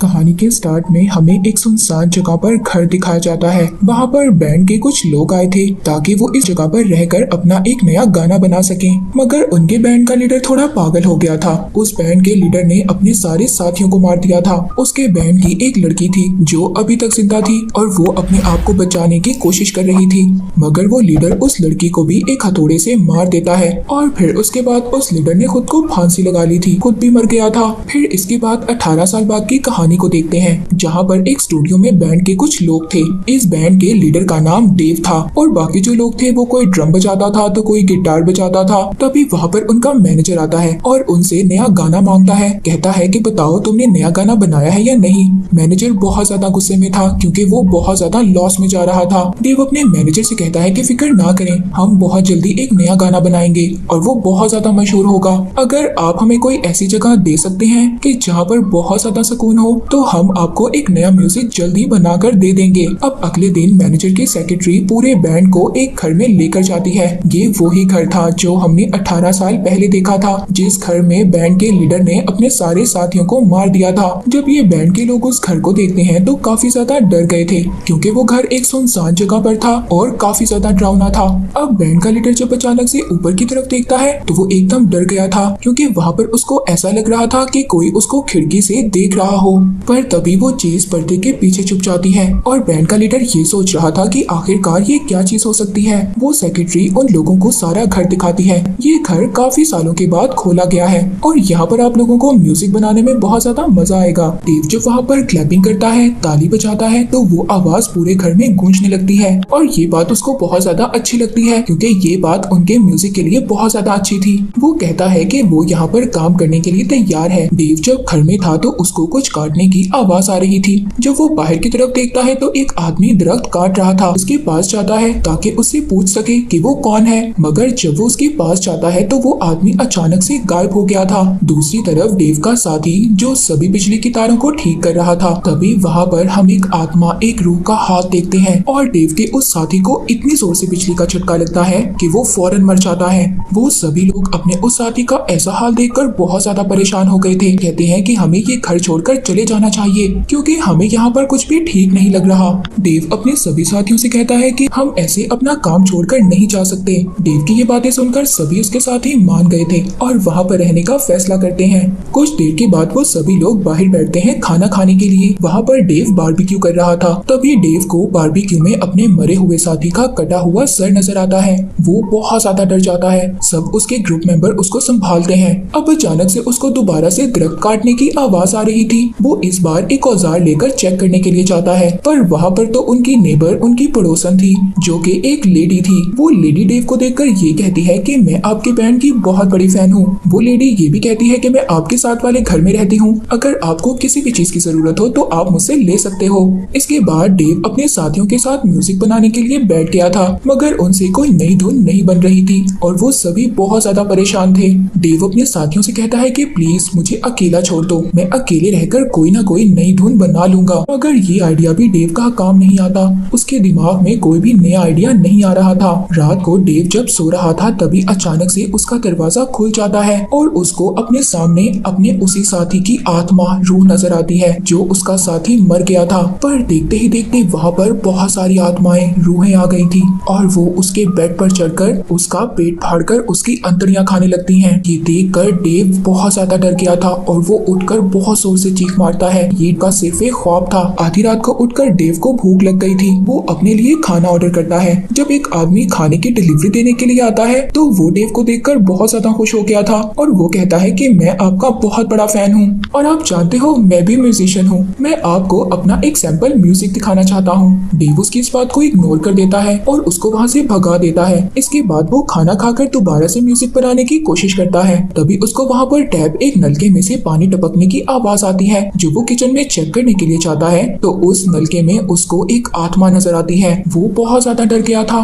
कहानी के स्टार्ट में हमें एक सुनसान जगह पर घर दिखाया जाता है। वहाँ पर बैंड के कुछ लोग आए थे ताकि वो इस जगह पर रहकर अपना एक नया गाना बना सकें, मगर उनके बैंड का लीडर थोड़ा पागल हो गया था। उस बैंड के लीडर ने अपने सारे साथियों को मार दिया था। उसके बैंड की एक लड़की थी जो अभी तक जिंदा थी और वो अपने आप को बचाने की कोशिश कर रही थी, मगर वो लीडर उस लड़की को भी एक हथौड़े से मार देता है और फिर उसके बाद उस लीडर ने खुद को फांसी लगा ली थी, खुद भी मर गया था। फिर इसके बाद 18 साल बाद की कहानी को देखते हैं, जहाँ पर एक स्टूडियो में बैंड के कुछ लोग थे। इस बैंड के लीडर का नाम डेव था और बाकी जो लोग थे वो कोई ड्रम बजाता था तो कोई गिटार बजाता था। तभी वहाँ पर उनका मैनेजर आता है और उनसे नया गाना मांगता है। कहता है कि बताओ तुमने नया गाना बनाया है या नहीं। मैनेजर बहुत ज्यादा गुस्से में था क्योंकि वो बहुत ज्यादा लॉस में जा रहा था। डेव अपने मैनेजर से कहता है कि फिक्र ना करें, हम बहुत जल्दी एक नया गाना बनाएंगे और वो बहुत ज्यादा मशहूर होगा। अगर आप हमें कोई ऐसी जगह दे सकते हैं कि जहाँ पर बहुत ज्यादा सुकून हो तो हम आपको एक नया म्यूजिक जल्दी बनाकर दे देंगे। अब अगले दिन मैनेजर की सेक्रेटरी पूरे बैंड को एक घर में लेकर जाती है। ये वही घर था जो हमने 18 साल पहले देखा था, जिस घर में बैंड के लीडर ने अपने सारे साथियों को मार दिया था। जब ये बैंड के लोग उस घर को देखते हैं तो काफी ज्यादा डर गए थे क्योंकि वो घर एक सुनसान जगह पर था और काफी ज्यादा डरावना था। अब बैंड का लीडर जब अचानक से ऊपर की तरफ देखता है तो वो एकदम डर गया था क्योंकि वहाँ पर उसको ऐसा लग रहा था कि कोई उसको खिड़की से देख रहा हो। पर तभी वो चीज पर्दे के पीछे छुप जाती है और बैंड का लीडर ये सोच रहा था कि आखिरकार ये क्या चीज हो सकती है। वो सेक्रेटरी उन लोगों को सारा घर दिखाती है। ये घर काफी सालों के बाद खोला गया है और यहाँ पर आप लोगों को म्यूजिक बनाने में बहुत ज्यादा मजा आएगा। डेव जब वहाँ पर क्लैपिंग करता है, ताली बजाता है तो वो आवाज पूरे घर में गूंजने लगती है और ये बात उसको बहुत ज्यादा अच्छी लगती है क्योंकि ये बात उनके म्यूजिक के लिए बहुत ज्यादा अच्छी थी। वो कहता है कि वो यहाँ पर काम करने के लिए तैयार है। डेव जब घर में था तो उसको कुछ काटने की आवाज आ रही थी। जब वो बाहर की तरफ देखता है तो एक आदमी दरख्त काट रहा था। उसके पास जाता है ताकि उससे पूछ सके कि वो कौन है, मगर जब वो उसके पास जाता है तो वो आदमी अचानक से गायब हो गया था। दूसरी तरफ डेव का साथी जो सभी बिजली की तारों को ठीक कर रहा था। तभी वहाँ पर हम एक आत्मा, एक रूह का हाथ देखते हैं और डेव के उस साथी को इतनी जोर से बिजली का झटका लगता है कि वो फौरन मर जाता है। वो सभी लोग अपने उस साथी का ऐसा हाल देखकर बहुत ज्यादा परेशान हो गए थे। कहते हैं कि हमें ये घर छोड़कर चले जाना चाहिए क्योंकि हमें यहाँ पर कुछ भी ठीक नहीं लग रहा। डेव अपने सभी साथियों से कहता है कि हम ऐसे अपना काम छोड़कर नहीं जा सकते। डेव की ये बातें सुनकर सभी उसके साथी मान गए थे और वहाँ पर रहने का फैसला करते हैं। कुछ देर के बाद वो सभी लोग बाहर बैठते हैं खाना खाने के लिए। वहाँ पर डेव बारबेक्यू कर रहा था। तभी डेव को बारबेक्यू में अपने मरे हुए साथी का कटा हुआ सर नजर आता है। वो बहुत ज्यादा डर जाता है। सब उसके ग्रुप मेंबर उसको संभालते हैं। अब अचानक से उसको दोबारा से दरख्त काटने की आवाज आ रही थी। वो इस बार एक औजार लेकर चेक करने के लिए जाता है, पर वहाँ पर तो उनकी नेबर, उनकी पड़ोसन थी जो कि एक लेडी थी। वो लेडी डेव को देखकर ये कहती है कि मैं आपके बैंड की बहुत बड़ी फैन हूँ। वो लेडी ये भी कहती है कि मैं आपके साथ वाले घर में रहती हूँ, अगर आपको किसी भी चीज की जरूरत हो तो आप मुझसे ले सकते हो। इसके बाद डेव अपने साथियों के साथ म्यूजिक बनाने के लिए बैठ गया था, मगर उनसे कोई नई धुन नहीं बन रही थी और वो सभी बहुत ज्यादा परेशान थे। डेव अपने साथियों से कहता है कि प्लीज मुझे अकेला छोड़ दो, मैं अकेले रहकर कोई ना कोई नई धुन बना लूंगा। मगर ये आइडिया भी डेव का काम नहीं आता। उसके दिमाग में कोई भी नया आइडिया नहीं आ रहा था। रात को डेव जब सो रहा था तभी अचानक से उसका दरवाजा खुल जाता है और उसको अपने सामने अपने उसी साथी की आत्मा, रूह नजर आती है जो उसका साथी मर गया था। पर देखते ही देखते वहाँ पर बहुत सारी आत्माएं, रूहें आ गई थी और वो उसके बेड पर चढ़कर उसका पेट फाड़कर उसकी अंतड़ियां खाने लगती हैं। ये देखकर डेव बहुत ज्यादा डर गया था और वो उठकर बहुत जोर से चीख मारता है। ये का सिर्फ एक ख्वाब था। आधी रात को उठकर डेव को भूख लग गई थी। वो अपने लिए खाना ऑर्डर करता है। जब एक आदमी खाने की डिलीवरी देने के लिए आता है तो वो डेव को देखकर बहुत ज्यादा खुश हो गया था और वो कहता है कि मैं आपका बहुत बड़ा फैन हूँ और आप जानते हो मैं भी म्यूजिशियन हूँ, मैं आपको अपना एक सैंपल म्यूजिक दिखाना चाहता हूँ। डेव उसकी इस बात को इग्नोर कर देता है और उसको वहाँ से भगा देता है। इसके बाद वो खाना खाकर दोबारा से म्यूजिक बनाने की कोशिश करता है। तभी उसको वहाँ पर टैप एक नलके में से पानी टपकने की आवाज आती है। जो वो किचन में चेक करने के लिए जाता है तो उस नलके में उसको एक आत्मा नजर आती है। वो बहुत ज्यादा डर गया था।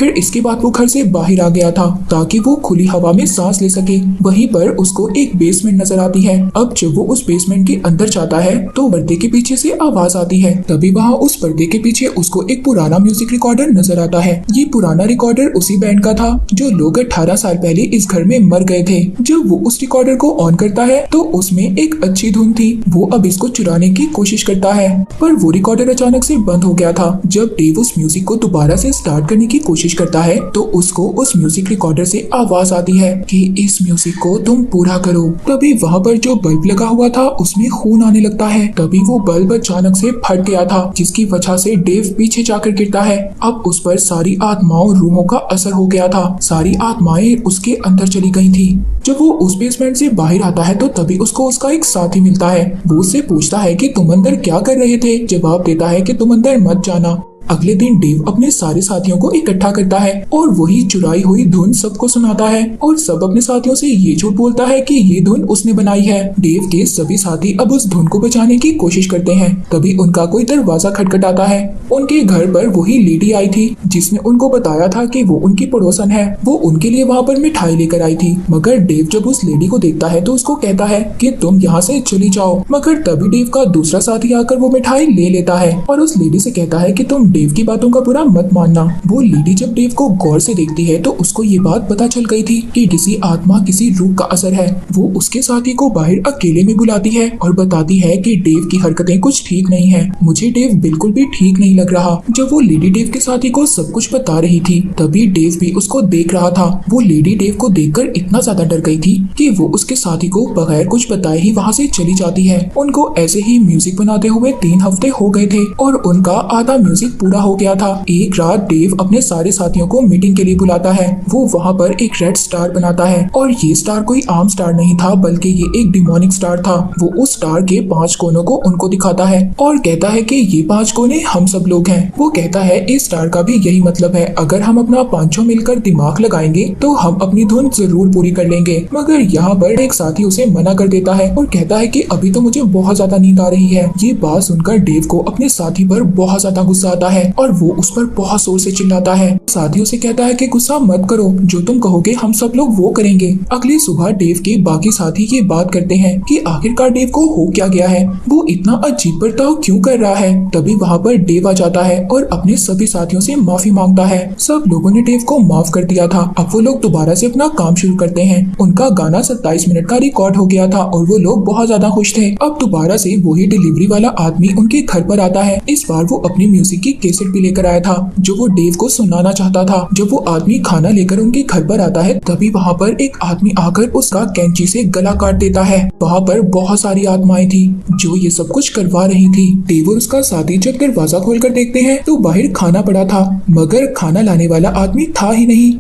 फिर इसके बाद वो घर से बाहर आ गया था ताकि वो खुली हवा में सांस ले सके। वहीं पर उसको एक बेसमेंट नजर आती है। अब जब वो उस बेसमेंट के अंदर जाता है तो पर्दे के पीछे से आवाज आती है। तभी वहाँ उस पर्दे के पीछे उसको एक पुराना म्यूजिक रिकॉर्डर नजर आता है। ये पुराना रिकॉर्डर उसी बैंड का था जो लोग 18 साल पहले इस घर में मर गए थे। जब वो उस रिकॉर्डर को ऑन करता है तो उसमें एक अच्छी धुन थी। वो अब इसको चुराने की कोशिश करता है पर वो रिकॉर्डर अचानक से बंद हो गया था। जब डेव उस म्यूजिक को दोबारा से स्टार्ट करने की कोशिश करता है तो उसको उस म्यूजिक रिकॉर्डर से आवाज आती है कि इस म्यूजिक को तुम पूरा करो। तभी वहाँ पर जो बल्ब लगा हुआ था उसमें खून आने लगता है। तभी वो बल्ब अचानक से फट गया था जिसकी वजह से डेव पीछे जाकर गिरता है। अब उस पर सारी आत्माओं रूहों का असर हो गया था। सारी आत्माएं उसके अंदर चली गई थी। जब वो उस बेसमेंट से बाहर आता है तो तभी उसको उसका एक साथी मिलता है। वो उससे पूछता है कि तुम अंदर क्या कर रहे थे। जवाब देता है कि तुम अंदर मत जाना। अगले दिन डेव अपने सारे साथियों को इकट्ठा करता है और वही चुराई हुई धुन सबको सुनाता है और सब अपने साथियों से ये झूठ बोलता है कि ये धुन उसने बनाई है। डेव के सभी साथी अब उस धुन को बचाने की कोशिश करते हैं। तभी उनका कोई दरवाजा खटखटाता है। उनके घर पर वही लेडी आई थी जिसने उनको बताया था कि वो उनकी पड़ोसन है। वो उनके लिए वहाँ पर मिठाई लेकर आई थी। मगर डेव जब उस लेडी को देखता है तो उसको कहता है कि तुम यहाँ से चली जाओ। मगर तभी डेव का दूसरा साथी आकर वो मिठाई ले लेता है और उस लेडी से कहता है कि तुम डेव की बातों का बुरा मत मानना। वो लेडी जब डेव को गौर से देखती है तो उसको ये बात पता चल गई थी कि किसी आत्मा किसी रूह का असर है। वो उसके साथी को बाहर अकेले में बुलाती है और बताती है कि डेव की हरकतें कुछ ठीक नहीं है। मुझे डेव बिल्कुल भी ठीक नहीं लग रहा। जब वो लेडी डेव के साथी को सब कुछ बता रही थी तभी डेव भी उसको देख रहा था। वो लेडी डेव को देखकर इतना ज्यादा डर गई थी कि वो उसके साथी को बगैर कुछ बताए ही वहाँ से चली जाती है। उनको ऐसे ही म्यूजिक बनाते हुए 3 हफ्ते हो गए थे और उनका आधा म्यूजिक पूरा हो गया था। एक रात डेव अपने सारे साथियों को मीटिंग के लिए बुलाता है। वो वहाँ पर एक रेड स्टार बनाता है और ये स्टार कोई आम स्टार नहीं था बल्कि ये एक डिमोनिक स्टार था। वो उस स्टार के 5 कोनों को उनको दिखाता है और कहता है कि ये 5 कोने हम सब लोग हैं। वो कहता है इस स्टार का भी यही मतलब है, अगर हम अपना पांचों मिलकर दिमाग लगाएंगे तो हम अपनी धुन जरूर पूरी कर लेंगे। मगर यहाँ पर एक साथी उसे मना कर देता है और कहता है कि अभी तो मुझे बहुत ज्यादा नींद आ रही है। ये बात सुनकर डेव को अपने साथी पर बहुत ज्यादा गुस्सा आता है और वो उस पर बहुत जोर से चिल्लाता है। साथियों से कहता है कि गुस्सा मत करो, जो तुम कहोगे हम सब लोग वो करेंगे। अगली सुबह डेव के बाकी साथी ये बात करते हैं कि आखिरकार डेव को हो क्या गया है, वो इतना अजीब बर्ताव क्यों कर रहा है। तभी वहाँ पर डेव आ जाता है और अपने सभी साथियों से माफी मांगता है। सब लोगों ने डेव को माफ कर दिया था। अब वो लोग दोबारा से अपना काम शुरू करते हैं। उनका गाना 27 मिनट का रिकॉर्ड हो गया था और वो लोग बहुत ज्यादा खुश थे। अब दोबारा से वही डिलीवरी वाला आदमी उनके घर पर आता है। इस बार वो अपनी म्यूजिक की कैसेट भी लेकर आया था जो वो डेव को सुनाना चाहता था। जब वो आदमी खाना लेकर उनके घर पर आता है तभी वहाँ पर एक आदमी आकर उसका कैंची से गला काट देता है। वहाँ पर बहुत सारी आत्माएं थी जो ये सब कुछ करवा रही थी। डेव और उसका साथी जब दरवाजा खोलकर देखते हैं तो बाहर खाना पड़ा था मगर खाना लाने वाला आदमी था ही नहीं।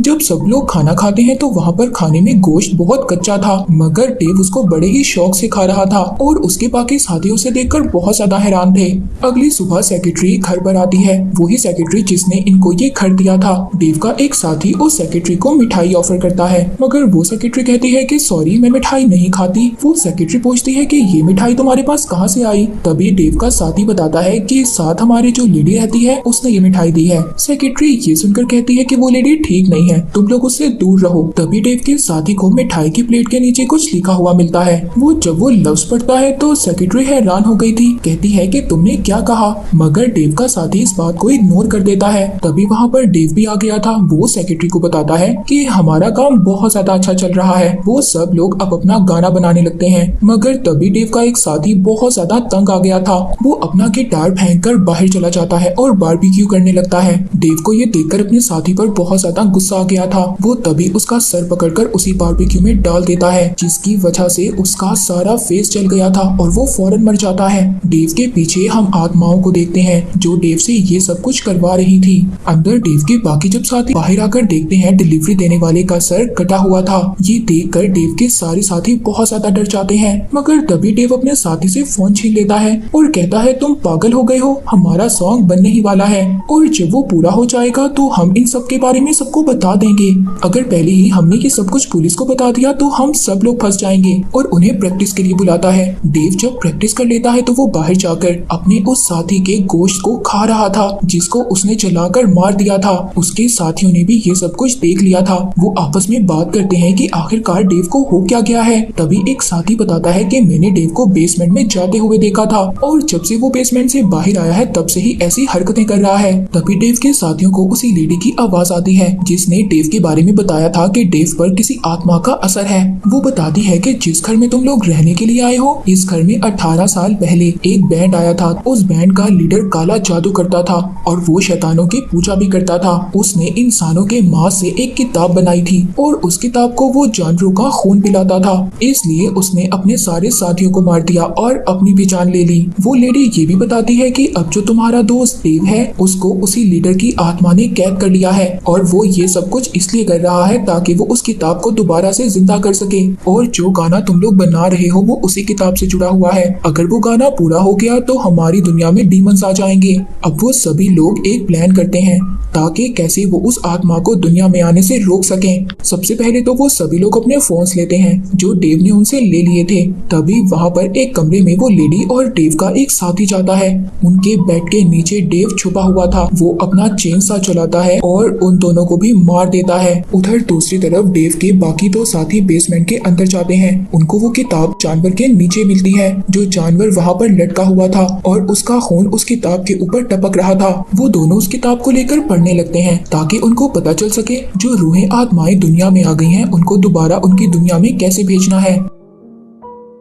जब सब लोग खाना खाते हैं तो वहाँ पर खाने में गोश्त बहुत कच्चा था मगर डेव उसको बड़े ही शौक से खा रहा था और उसके बाकी साथियों से देखकर बहुत ज्यादा हैरान थे। अगली सुबह सेक्रेटरी घर पर आती है, वही सेक्रेटरी जिसने इनको ये घर दिया था। डेव का एक साथी उस सेक्रेटरी को मिठाई ऑफर करता है मगर वो सेक्रेटरी कहती है कि सॉरी मैं मिठाई नहीं खाती। वो सेक्रेटरी पूछती है कि ये मिठाई तुम्हारे पास कहाँ से आई। तभी डेव का साथी बताता है कि साथ हमारी जो लेडी रहती है उसने ये मिठाई दी है। सेक्रेटरी ये सुनकर कहती है कि वो लेडी ठीक नहीं है, तुम लोग उससे दूर रहो। तभी डेव के साथी को मिठाई की प्लेट के नीचे कुछ लिखा हुआ मिलता है। वो जब वो लफ्ज पढ़ता है तो सेक्रेटरी हैरान हो गई थी, कहती है कि तुमने क्या कहा। मगर डेव का साथी इस बात को इग्नोर कर देता है। तभी वहाँ पर डेव भी आ गया था। वो सेक्रेटरी को बताता है कि हमारा काम बहुत ज्यादा अच्छा चल रहा है। वो सब लोग अब अपना गाना बनाने लगते हैं। मगर तभी डेव का एक साथी बहुत ज्यादा तंग आ गया था। वो अपना गिटार फेंक कर बाहर चला जाता है और बारबेक्यू करने लगता है। डेव को ये देखकर अपने साथी पर बहुत ज्यादा गुस्सा आ गया था। वो तभी उसका सर पकड़कर उसी बारबेक्यू में डाल देता है जिसकी वजह से उसका सारा फेस जल गया था और वो फौरन मर जाता है। डेव के पीछे हम आत्माओं को देखते हैं जो डेव से ये सब कुछ करवा रही थी। अंदर डेव के बाकी जब साथी बाहर आकर देखते हैं डिलीवरी देने वाले का सर कटा हुआ था। ये देखकर डेव के सारे साथी बहुत ज्यादा डर जाते हैं। मगर तभी डेव अपने साथी से फोन छीन लेता है और कहता है तुम पागल हो गए हो, हमारा सॉन्ग बनने ही वाला है और जब वो पूरा हो जाएगा तो हम इन सब के बारे में सबको बता देंगे। अगर पहले ही हमने ये सब कुछ पुलिस को बता दिया तो हम सब लोग फंस जाएंगे और उन्हें प्रैक्टिस के लिए बुलाता है। डेव जब प्रैक्टिस कर लेता है तो वो बाहर जाकर अपने उस साथी के गोश्त को खा रहा था जिसको उसने जलाकर मार दिया था। उसके साथियों ने भी ये सब कुछ देख लिया था। वो आपस में बात करते हैं कि आखिरकार डेव को हो क्या गया है। तभी एक साथी बताता है कि मैंने डेव को बेसमेंट में जाते हुए देखा था और जब से वो बेसमेंट से बाहर आया है तब से ही ऐसी हरकतें कर रहा है। तभी डेव के साथियों को उसी लेडी की आवाज आती है जिसने डेव के बारे में बताया था कि डेव पर किसी आत्मा का असर है। वो बताती है कि जिस घर में तुम लोग रहने के लिए आए हो इस घर में 18 साल पहले एक बैंड आया था। उस बैंड का लीडर काला जादू करता था और वो शैतानों की पूजा भी करता था। उसने इंसानों के मांस से एक किताब बनाई थी और उस किताब को वो जानवरों का खून पिलाता था, इसलिए उसने अपने सारे साथियों को मार दिया और अपनी भी जान ले ली। वो लेडी ये भी बताती है कि अब जो तुम्हारा दोस्त डेव है उसको उसी लीडर की आत्मा ने कैद कर लिया है और वो ये सब कुछ इसलिए कर रहा है ताकि वो उस किताब को दोबारा से जिंदा कर सके। और जो गाना तुम लोग बना रहे हो वो उसी किताब से जुड़ा हुआ है। अगर वो गाना पूरा हो गया तो हमारी दुनिया में डीमंस आ जाएंगे। अब वो सभी लोग एक प्लान करते हैं ताकि कैसे वो उस आत्मा को दुनिया में आने से रोक सकें। सबसे पहले तो वो सभी लोग अपने फोन्स लेते हैं जो डेव ने उनसे ले लिए थे। तभी वहाँ पर एक कमरे में वो लेडी और डेव का एक साथी जाता है। उनके बेड के नीचे डेव छुपा हुआ था। वो अपना चेन सा चलाता है और उन दोनों को भी मार देता है। उधर दूसरी तरफ डेव के बाकी दो साथी बेसमेंट के अंदर जाते हैं। उनको वो किताब जानवर के नीचे मिलती है। जो जानवर वहाँ पर लटका हुआ था और उसका खून उस किताब के ऊपर टपक रहा था। वो दोनों उस किताब को लेकर पढ़ने लगते हैं ताकि उनको पता चल सके जो रूहें आत्माएं दुनिया में आ गई हैं उनको दोबारा उनकी दुनिया में कैसे भेजना है।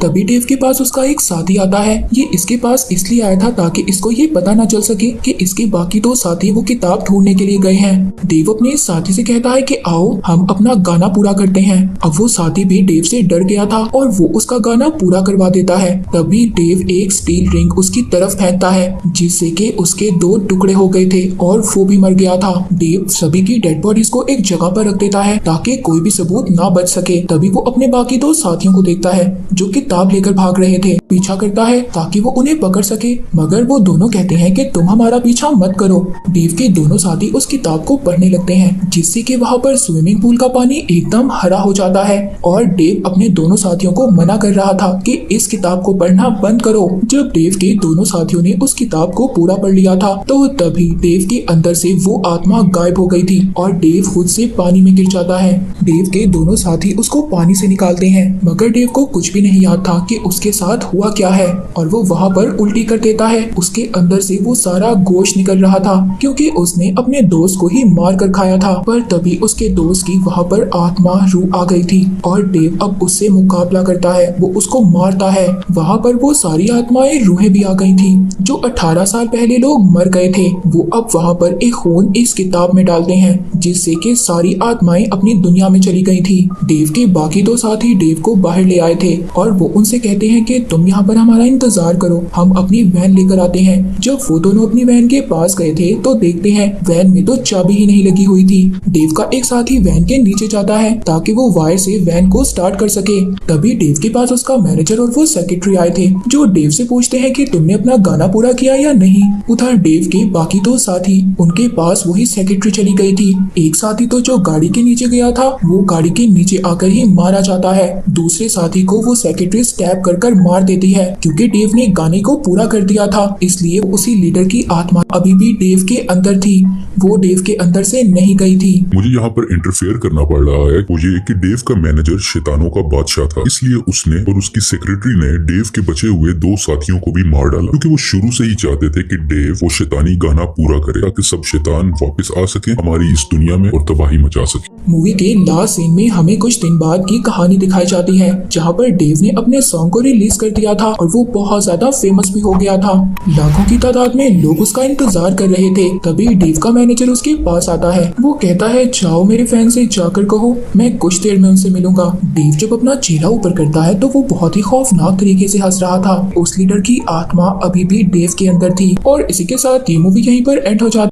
तभी डेव के पास उसका एक साथी आता है। ये इसके पास इसलिए आया था ताकि इसको ये पता न चल सके कि इसके बाकी दो साथी वो किताब ढूंढने के लिए गए हैं। डेव अपने साथी से कहता है कि आओ हम अपना गाना पूरा करते हैं। अब वो साथी भी डेव से डर गया था और वो उसका गाना पूरा करवा देता है। तभी डेव एक स्टील रिंग उसकी तरफ फेंकता है जिससे कि उसके दो टुकड़े हो गए थे और वो भी मर गया था। डेव सभी की डेड बॉडीज को एक जगह पर रख देता है ताकि कोई भी सबूत ना बच सके। तभी वो अपने बाकी दो साथियों को देखता है जो किताब लेकर भाग रहे थे। पीछा करता है ताकि वो उन्हें पकड़ सके, मगर वो दोनों कहते हैं कि तुम हमारा पीछा मत करो। डेव के दोनों साथी उस किताब को पढ़ने लगते हैं जिससे कि वहाँ पर स्विमिंग पूल का पानी एकदम हरा हो जाता है और डेव अपने दोनों साथियों को मना कर रहा था कि इस किताब को पढ़ना बंद करो। जब डेव के दोनों साथियों ने उस किताब को पूरा पढ़ लिया था तो तभी डेव के अंदर से वो आत्मा गायब हो गई थी और डेव खुद से पानी में गिर जाता है। डेव के दोनों साथी उसको पानी से निकालते हैं मगर डेव को कुछ भी नहीं याद था कि उसके साथ हुआ क्या है और वो वहाँ पर उल्टी कर देता है। उसके अंदर से वो सारा गोश्त निकल रहा था क्योंकि उसने अपने दोस्त को ही मार कर खाया था। पर तभी उसके दोस्त की वहाँ पर आत्मा रूह आ गई थी और डेव अब उससे मुकाबला करता है। वो उसको मारता है। वहाँ पर वो सारी आत्माएं रूहें भी आ गई थी जो 18 साल पहले लोग मर गए थे। वो अब वहाँ पर एक खून इस किताब में डालते हैं जिससे कि सारी आत्माएं अपनी दुनिया में चली गई थी। डेव के बाकी दो साथी डेव को बाहर ले आए थे और वो उनसे कहते हैं कि तुम यहाँ पर हमारा इंतजार करो, हम अपनी वैन लेकर आते हैं। जब वो दोनों अपनी वैन के पास गए थे तो देखते हैं वैन में तो चाबी ही नहीं लगी हुई थी। डेव का एक साथी वैन के नीचे जाता है ताकि वो वायर से वैन को स्टार्ट कर सके। तभी डेव के पास उसका मैनेजर और वो सेक्रेटरी आए थे जो डेव से पूछते हैं कि तुमने अपना गाना पूरा किया या नहीं। उधर डेव के बाकी दो साथी उनके पास वही सेक्रेटरी चली गई थी। एक साथी तो जो गाड़ी के नीचे गया था वो गाड़ी के नीचे आकर ही मारा जाता है। दूसरे साथी को वो सेक्रेटरी स्टैब कर मार देती है क्योंकि डेव ने गाने को पूरा कर दिया था, इसलिए उसी लीडर की आत्मा अभी भी डेव के अंदर थी। वो डेव के अंदर से नहीं गई थी। मुझे यहाँ पर इंटरफेयर करना पड़ रहा है मुझे कि डेव का मैनेजर शैतानों का बादशाह था, इसलिए उसने और उसकी सेक्रेटरी ने डेव के बचे हुए दो साथियों को भी मार डाला क्योंकि वो शुरू से ही चाहते थे कि डेव वो शैतानी गाना पूरा करे ताकि सब शैतान वापस आ सके हमारी इस दुनिया में और तबाही मचा सके। मूवी के लास्ट सीन में हमें कुछ दिन बाद की कहानी दिखाई जाती है जहाँ पर डेव ने अपने सॉन्ग को रिलीज कर दिया था और वो बहुत ज्यादा फेमस भी हो गया था। लाखों की तादाद में लोग उसका इंतजार कर रहे थे। तभी डेव का मैनेजर उसके पास आता है। वो कहता है जाओ मेरे फैन से जाकर कहो मैं कुछ देर में उनसे मिलूंगा। डेव जब अपना चेहरा ऊपर करता है तो वो बहुत ही खौफनाक तरीके से हंस रहा था। उस लीडर की आत्मा अभी भी डेव के अंदर थी। और इसी के साथ ये मूवी यहीं पर एंड हो जाती है।